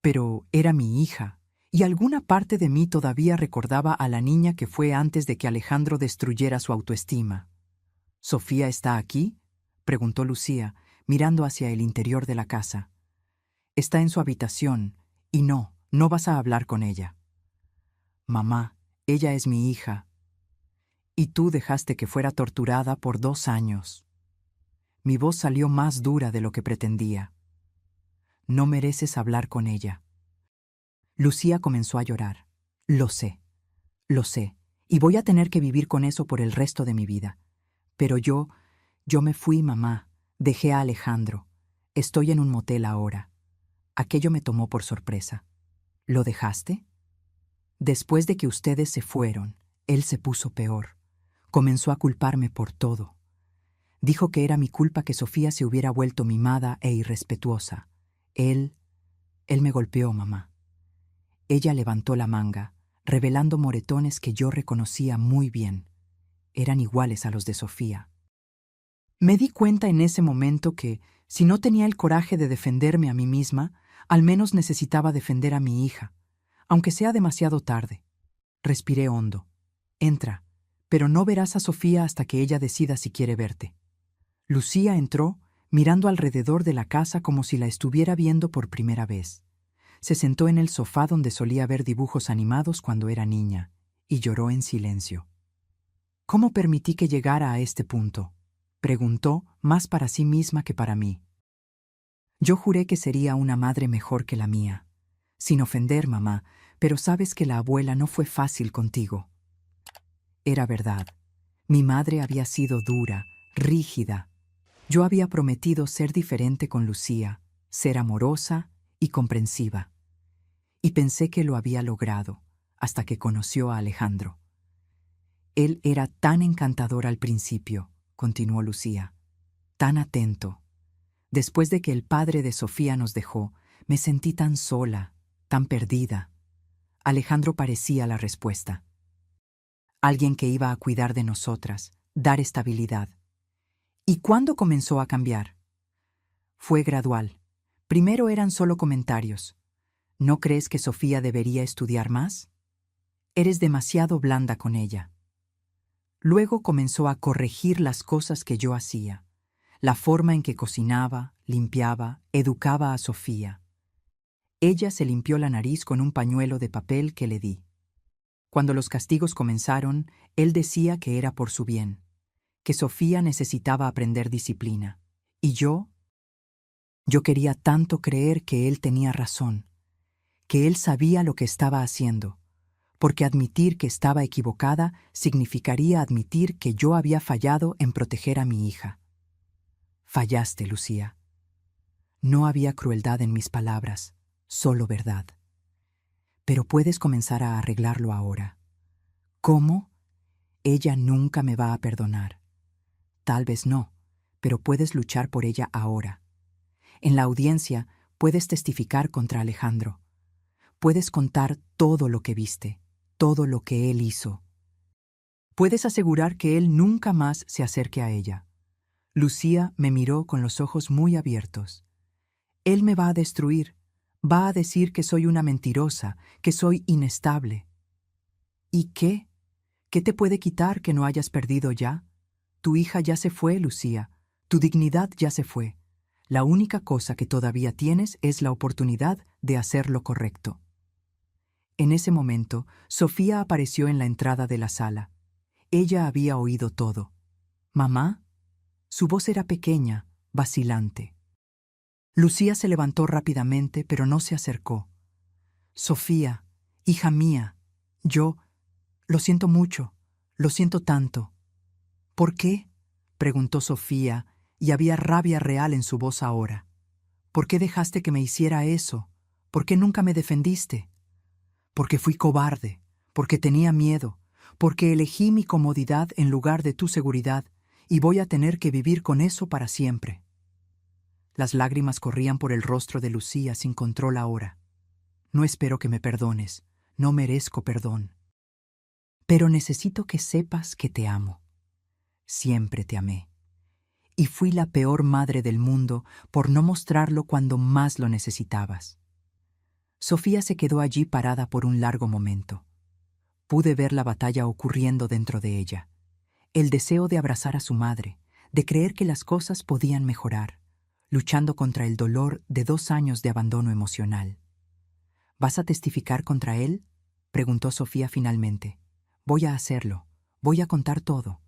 Pero era mi hija, y alguna parte de mí todavía recordaba a la niña que fue antes de que Alejandro destruyera su autoestima. «¿Sofía está aquí?», preguntó Lucía, mirando hacia el interior de la casa. «Está en su habitación, y no vas a hablar con ella». «Mamá, ella es mi hija. Y tú dejaste que fuera torturada por 2 años». Mi voz salió más dura de lo que pretendía. «No mereces hablar con ella». Lucía comenzó a llorar. Lo sé, y voy a tener que vivir con eso por el resto de mi vida. Pero yo me fui, mamá, dejé a Alejandro. Estoy en un motel ahora. Aquello me tomó por sorpresa. «¿Lo dejaste?». «Después de que ustedes se fueron, él se puso peor. Comenzó a culparme por todo. Dijo que era mi culpa que Sofía se hubiera vuelto mimada e irrespetuosa. Él me golpeó, mamá». Ella levantó la manga, revelando moretones que yo reconocía muy bien. Eran iguales a los de Sofía. Me di cuenta en ese momento que, si no tenía el coraje de defenderme a mí misma, al menos necesitaba defender a mi hija, aunque sea demasiado tarde. Respiré hondo. «Entra, pero no verás a Sofía hasta que ella decida si quiere verte». Lucía entró, mirando alrededor de la casa como si la estuviera viendo por primera vez. Se sentó en el sofá donde solía ver dibujos animados cuando era niña, y lloró en silencio. «¿Cómo permití que llegara a este punto?», preguntó, más para sí misma que para mí. Yo juré que sería una madre mejor que la mía. Sin ofender, mamá, pero sabes que la abuela no fue fácil contigo. Era verdad. Mi madre había sido dura, rígida. Yo había prometido ser diferente con Lucía, ser amorosa y comprensiva. Y pensé que lo había logrado, hasta que conoció a Alejandro. Él era tan encantador al principio, continuó Lucía, tan atento. Después de que el padre de Sofía nos dejó, me sentí tan sola, tan perdida. Alejandro parecía la respuesta. Alguien que iba a cuidar de nosotras, dar estabilidad. ¿Y cuándo comenzó a cambiar? Fue gradual. Primero eran solo comentarios. ¿No crees que Sofía debería estudiar más? Eres demasiado blanda con ella. Luego comenzó a corregir las cosas que yo hacía, la forma en que cocinaba, limpiaba, educaba a Sofía. Ella se limpió la nariz con un pañuelo de papel que le di. Cuando los castigos comenzaron, él decía que era por su bien, que Sofía necesitaba aprender disciplina. Y yo quería tanto creer que él tenía razón, que él sabía lo que estaba haciendo, porque admitir que estaba equivocada significaría admitir que yo había fallado en proteger a mi hija. Fallaste, Lucía. No había crueldad en mis palabras, solo verdad. Pero puedes comenzar a arreglarlo ahora. ¿Cómo? Ella nunca me va a perdonar. Tal vez no, pero puedes luchar por ella ahora. En la audiencia puedes testificar contra Alejandro. Puedes contar todo lo que viste, todo lo que él hizo. Puedes asegurar que él nunca más se acerque a ella. Lucía me miró con los ojos muy abiertos. Él me va a destruir. Va a decir que soy una mentirosa, que soy inestable. ¿Y qué? ¿Qué te puede quitar que no hayas perdido ya? Tu hija ya se fue, Lucía. Tu dignidad ya se fue. La única cosa que todavía tienes es la oportunidad de hacer lo correcto. En ese momento, Sofía apareció en la entrada de la sala. Ella había oído todo. ¿Mamá? Su voz era pequeña, vacilante. Lucía se levantó rápidamente, pero no se acercó. Sofía, hija mía, yo... Lo siento mucho, lo siento tanto. ¿Por qué? Preguntó Sofía, y había rabia real en su voz ahora. ¿Por qué dejaste que me hiciera eso? ¿Por qué nunca me defendiste? Porque fui cobarde, porque tenía miedo, porque elegí mi comodidad en lugar de tu seguridad, y voy a tener que vivir con eso para siempre. Las lágrimas corrían por el rostro de Lucía sin control ahora. No espero que me perdones, no merezco perdón. Pero necesito que sepas que te amo. Siempre te amé. Y fui la peor madre del mundo por no mostrarlo cuando más lo necesitabas. Sofía se quedó allí parada por un largo momento. Pude ver la batalla ocurriendo dentro de ella. El deseo de abrazar a su madre, de creer que las cosas podían mejorar, luchando contra el dolor de 2 años de abandono emocional. ¿Vas a testificar contra él? Preguntó Sofía finalmente. Voy a hacerlo. Voy a contar todo.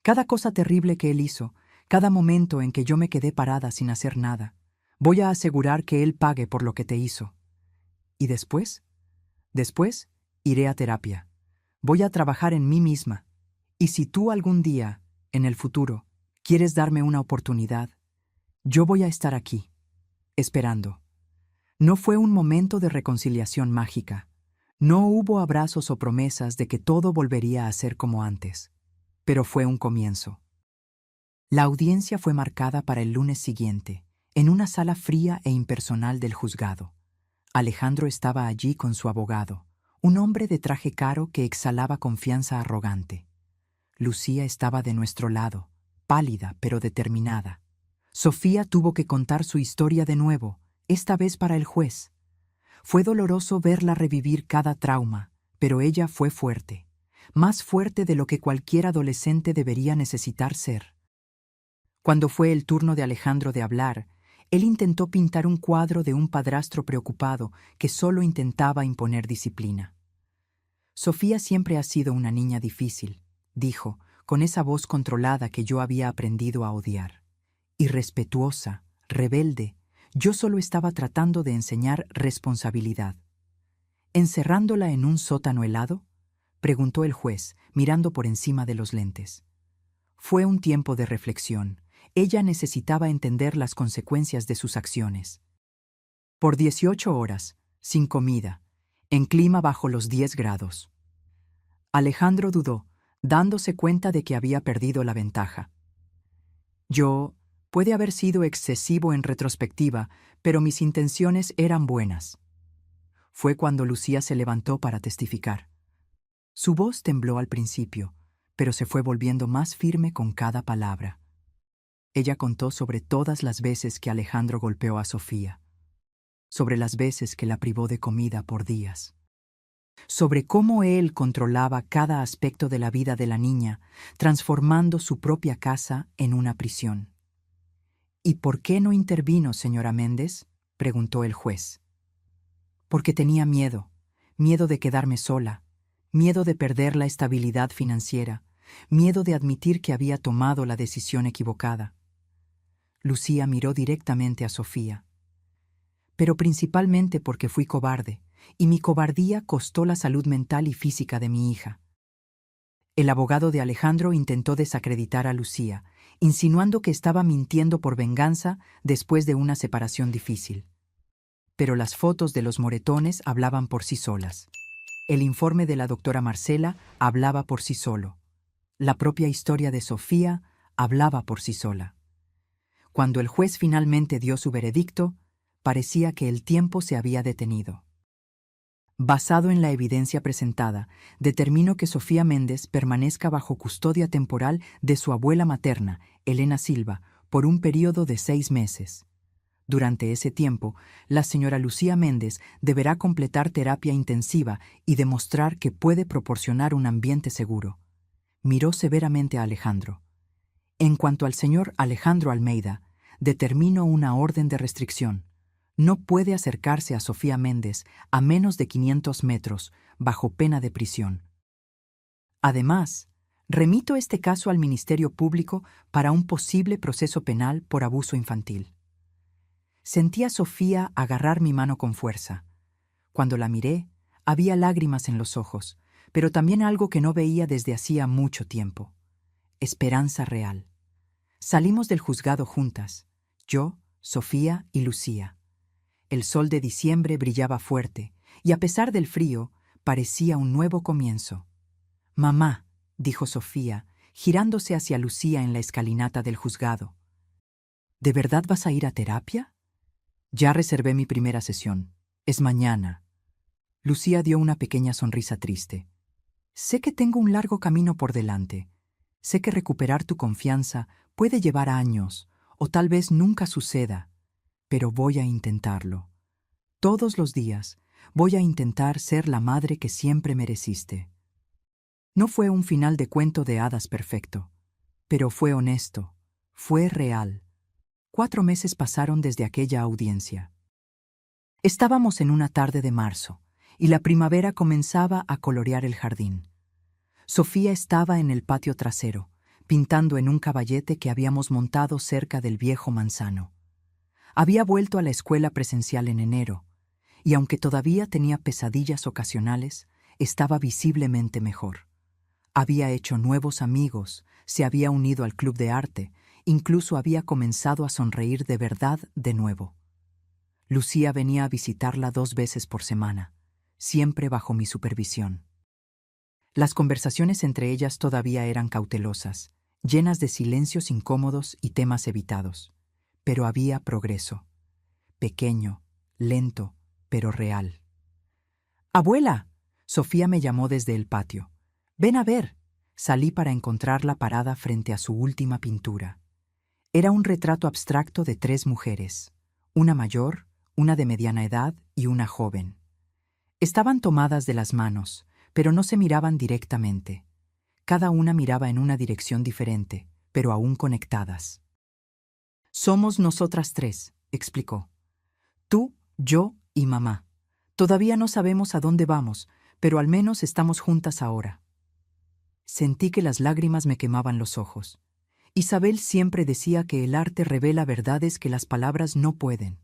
Cada cosa terrible que él hizo, cada momento en que yo me quedé parada sin hacer nada. Voy a asegurar que él pague por lo que te hizo. ¿Y después? Después, iré a terapia. Voy a trabajar en mí misma. Y si tú algún día, en el futuro, quieres darme una oportunidad, yo voy a estar aquí, esperando. No fue un momento de reconciliación mágica. No hubo abrazos o promesas de que todo volvería a ser como antes, pero fue un comienzo. La audiencia fue marcada para el lunes siguiente, en una sala fría e impersonal del juzgado. Alejandro estaba allí con su abogado, un hombre de traje caro que exhalaba confianza arrogante. Lucía estaba de nuestro lado, pálida pero determinada. Sofía tuvo que contar su historia de nuevo, esta vez para el juez. Fue doloroso verla revivir cada trauma, pero ella fue fuerte, más fuerte de lo que cualquier adolescente debería necesitar ser. Cuando fue el turno de Alejandro de hablar, él intentó pintar un cuadro de un padrastro preocupado que solo intentaba imponer disciplina. Sofía siempre ha sido una niña difícil, dijo, con esa voz controlada que yo había aprendido a odiar. Irrespetuosa, rebelde, Yo solo estaba tratando de enseñar responsabilidad. ¿Encerrándola en un sótano helado?, preguntó el juez, mirando por encima de los lentes. Fue un tiempo de reflexión. Ella necesitaba entender las consecuencias de sus acciones. Por 18 horas, sin comida, en clima bajo los 10 grados. Alejandro dudó, dándose cuenta de que había perdido la ventaja. Puede haber sido excesivo en retrospectiva, pero mis intenciones eran buenas. Fue cuando Lucía se levantó para testificar. Su voz tembló al principio, pero se fue volviendo más firme con cada palabra. Ella contó sobre todas las veces que Alejandro golpeó a Sofía, sobre las veces que la privó de comida por días, sobre cómo él controlaba cada aspecto de la vida de la niña, transformando su propia casa en una prisión. ¿Y por qué no intervino, señora Méndez?, preguntó el juez. Porque tenía miedo de quedarme sola, miedo de perder la estabilidad financiera, miedo de admitir que había tomado la decisión equivocada. Lucía miró directamente a Sofía. Pero principalmente porque fui cobarde, y mi cobardía costó la salud mental y física de mi hija. El abogado de Alejandro intentó desacreditar a Lucía, insinuando que estaba mintiendo por venganza después de una separación difícil. Pero las fotos de los moretones hablaban por sí solas. El informe de la doctora Marcela hablaba por sí solo. La propia historia de Sofía hablaba por sí sola. Cuando el juez finalmente dio su veredicto, parecía que el tiempo se había detenido. Basado en la evidencia presentada, determino que Sofía Méndez permanezca bajo custodia temporal de su abuela materna, Elena Silva, por un período de 6 meses. Durante ese tiempo, la señora Lucía Méndez deberá completar terapia intensiva y demostrar que puede proporcionar un ambiente seguro. Miró severamente a Alejandro. En cuanto al señor Alejandro Almeida, determino una orden de restricción. No puede acercarse a Sofía Méndez a menos de 500 metros, bajo pena de prisión. Además, remito este caso al Ministerio Público para un posible proceso penal por abuso infantil. Sentí a Sofía agarrar mi mano con fuerza. Cuando la miré, había lágrimas en los ojos, pero también algo que no veía desde hacía mucho tiempo. Esperanza real. Salimos del juzgado juntas, yo, Sofía y Lucía. El sol de diciembre brillaba fuerte, y a pesar del frío, parecía un nuevo comienzo. «Mamá», dijo Sofía, girándose hacia Lucía en la escalinata del juzgado. «¿De verdad vas a ir a terapia?» «Ya reservé mi primera sesión. Es mañana». Lucía dio una pequeña sonrisa triste. «Sé que tengo un largo camino por delante. Sé que recuperar tu confianza puede llevar años, o tal vez nunca suceda, pero voy a intentarlo. Todos los días voy a intentar ser la madre que siempre mereciste». No fue un final de cuento de hadas perfecto, pero fue honesto, fue real. 4 meses pasaron desde aquella audiencia. Estábamos en una tarde de marzo, y la primavera comenzaba a colorear el jardín. Sofía estaba en el patio trasero, pintando en un caballete que habíamos montado cerca del viejo manzano. Había vuelto a la escuela presencial en enero, y aunque todavía tenía pesadillas ocasionales, estaba visiblemente mejor. Había hecho nuevos amigos, se había unido al club de arte, incluso había comenzado a sonreír de verdad de nuevo. Lucía venía a visitarla 2 veces por semana, siempre bajo mi supervisión. Las conversaciones entre ellas todavía eran cautelosas, llenas de silencios incómodos y temas evitados. Pero había progreso. Pequeño, lento, pero real. «¡Abuela!», Sofía me llamó desde el patio. «Ven a ver». Salí para encontrarla parada frente a su última pintura. Era un retrato abstracto de 3 mujeres, una mayor, una de mediana edad y una joven. Estaban tomadas de las manos, pero no se miraban directamente. Cada una miraba en una dirección diferente, pero aún conectadas. «Somos nosotras 3», explicó. «Tú, yo y mamá. Todavía no sabemos a dónde vamos, pero al menos estamos juntas ahora». Sentí que las lágrimas me quemaban los ojos. Isabel siempre decía que el arte revela verdades que las palabras no pueden.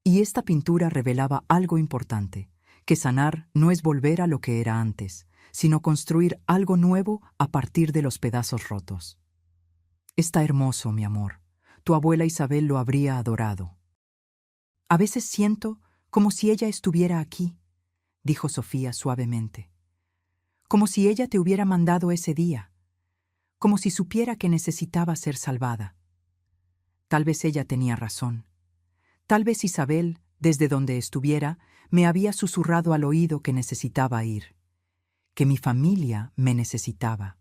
Y esta pintura revelaba algo importante, que sanar no es volver a lo que era antes, sino construir algo nuevo a partir de los pedazos rotos. Está hermoso, mi amor. Tu abuela Isabel lo habría adorado. A veces siento como si ella estuviera aquí, dijo Sofía suavemente. Como si ella te hubiera mandado ese día, como si supiera que necesitaba ser salvada. Tal vez ella tenía razón. Tal vez Isabel, desde donde estuviera, me había susurrado al oído que necesitaba ir, que mi familia me necesitaba.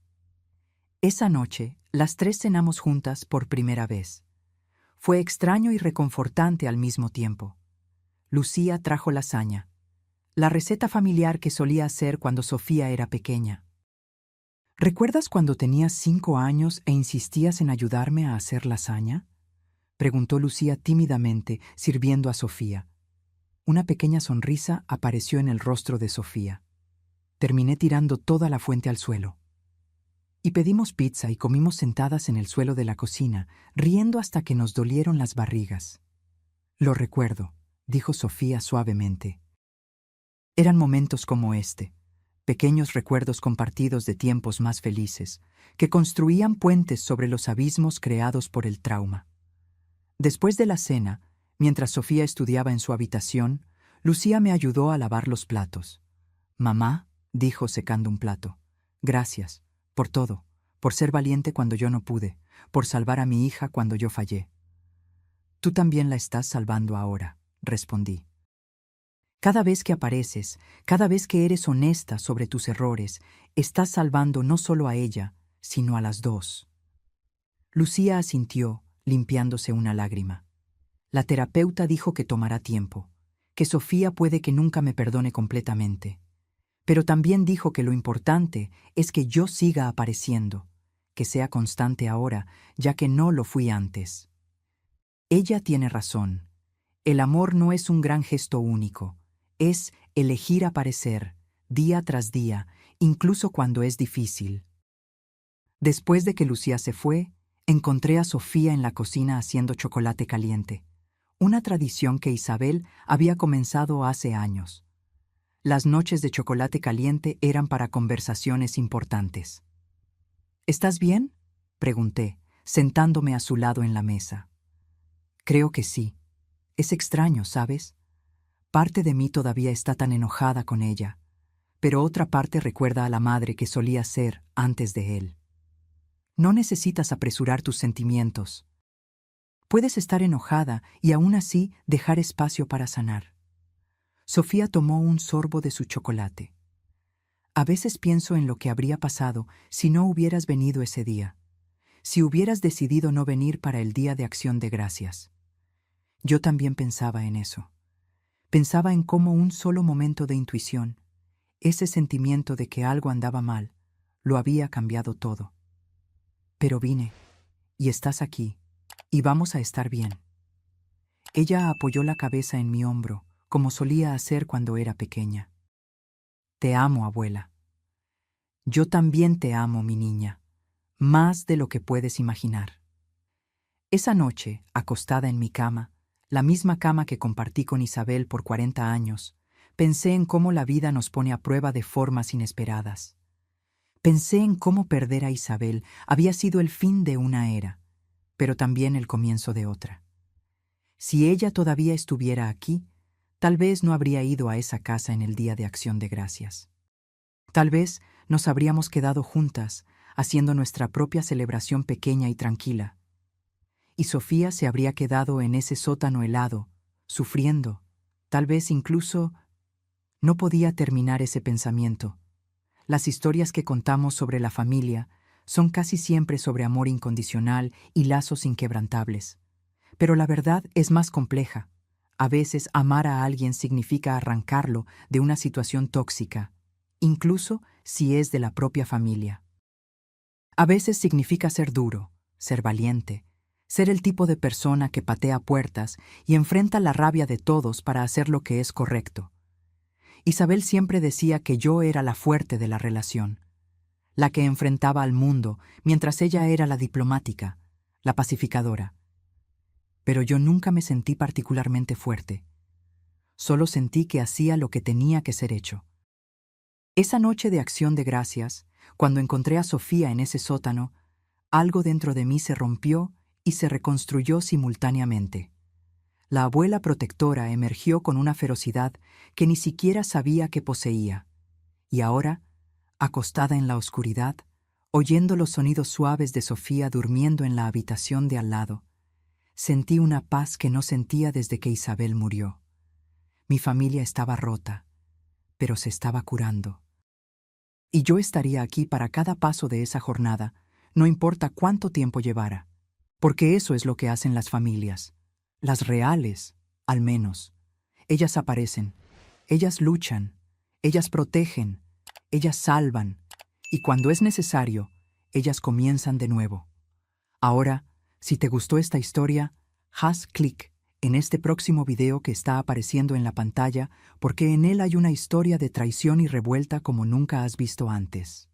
Esa noche, las tres cenamos juntas por primera vez. Fue extraño y reconfortante al mismo tiempo. Lucía trajo lasaña, la receta familiar que solía hacer cuando Sofía era pequeña. ¿Recuerdas cuando tenías 5 años e insistías en ayudarme a hacer lasaña?, preguntó Lucía tímidamente, sirviendo a Sofía. Una pequeña sonrisa apareció en el rostro de Sofía. Terminé tirando toda la fuente al suelo. Y pedimos pizza y comimos sentadas en el suelo de la cocina, riendo hasta que nos dolieron las barrigas. Lo recuerdo, dijo Sofía suavemente. Eran momentos como este, pequeños recuerdos compartidos de tiempos más felices, que construían puentes sobre los abismos creados por el trauma. Después de la cena, mientras Sofía estudiaba en su habitación, Lucía me ayudó a lavar los platos. «Mamá», dijo secando un plato, «gracias, por todo, por ser valiente cuando yo no pude, por salvar a mi hija cuando yo fallé». «Tú también la estás salvando ahora», respondí. «Cada vez que apareces, cada vez que eres honesta sobre tus errores, estás salvando no solo a ella, sino a las dos». Lucía asintió, limpiándose una lágrima. La terapeuta dijo que tomará tiempo, que Sofía puede que nunca me perdone completamente. Pero también dijo que lo importante es que yo siga apareciendo, que sea constante ahora, ya que no lo fui antes. Ella tiene razón. El amor no es un gran gesto único, es elegir aparecer, día tras día, incluso cuando es difícil. Después de que Lucía se fue, encontré a Sofía en la cocina haciendo chocolate caliente, una tradición que Isabel había comenzado hace años. Las noches de chocolate caliente eran para conversaciones importantes. «¿Estás bien?», pregunté, sentándome a su lado en la mesa. «Creo que sí. Es extraño, ¿sabes? Parte de mí todavía está tan enojada con ella, pero otra parte recuerda a la madre que solía ser antes de él. No necesitas apresurar tus sentimientos. Puedes estar enojada y aún así dejar espacio para sanar». Sofía tomó un sorbo de su chocolate. «A veces pienso en lo que habría pasado si no hubieras venido ese día, si hubieras decidido no venir para el Día de Acción de Gracias». Yo también pensaba en eso. Pensaba en cómo un solo momento de intuición, ese sentimiento de que algo andaba mal, lo había cambiado todo. Pero vine, y estás aquí, y vamos a estar bien. Ella apoyó la cabeza en mi hombro, como solía hacer cuando era pequeña. «Te amo, abuela». «Yo también te amo, mi niña, más de lo que puedes imaginar». Esa noche, acostada en mi cama, la misma cama que compartí con Isabel por 40 años, pensé en cómo la vida nos pone a prueba de formas inesperadas. Pensé en cómo perder a Isabel había sido el fin de una era, pero también el comienzo de otra. Si ella todavía estuviera aquí, tal vez no habría ido a esa casa en el Día de Acción de Gracias. Tal vez nos habríamos quedado juntas, haciendo nuestra propia celebración pequeña y tranquila. Y Sofía se habría quedado en ese sótano helado, sufriendo, tal vez incluso... No podía terminar ese pensamiento. Las historias que contamos sobre la familia son casi siempre sobre amor incondicional y lazos inquebrantables. Pero la verdad es más compleja. A veces amar a alguien significa arrancarlo de una situación tóxica, incluso si es de la propia familia. A veces significa ser duro, ser valiente, ser el tipo de persona que patea puertas y enfrenta la rabia de todos para hacer lo que es correcto. Isabel siempre decía que yo era la fuerte de la relación, la que enfrentaba al mundo, mientras ella era la diplomática, la pacificadora. Pero yo nunca me sentí particularmente fuerte. solo sentí que hacía lo que tenía que ser hecho. Esa noche de acción de gracias, cuando encontré a Sofía en ese sótano, algo dentro de mí se rompió y se reconstruyó simultáneamente. La abuela protectora emergió con una ferocidad que ni siquiera sabía que poseía, y ahora, acostada en la oscuridad, oyendo los sonidos suaves de Sofía durmiendo en la habitación de al lado, sentí una paz que no sentía desde que Isabel murió. Mi familia estaba rota, pero se estaba curando. Y yo estaría aquí para cada paso de esa jornada, no importa cuánto tiempo llevara, porque eso es lo que hacen las familias, las reales, al menos. Ellas aparecen, ellas luchan, ellas protegen, ellas salvan, y cuando es necesario, ellas comienzan de nuevo. Ahora, si te gustó esta historia, haz clic en este próximo video que está apareciendo en la pantalla porque en él hay una historia de traición y revuelta como nunca has visto antes.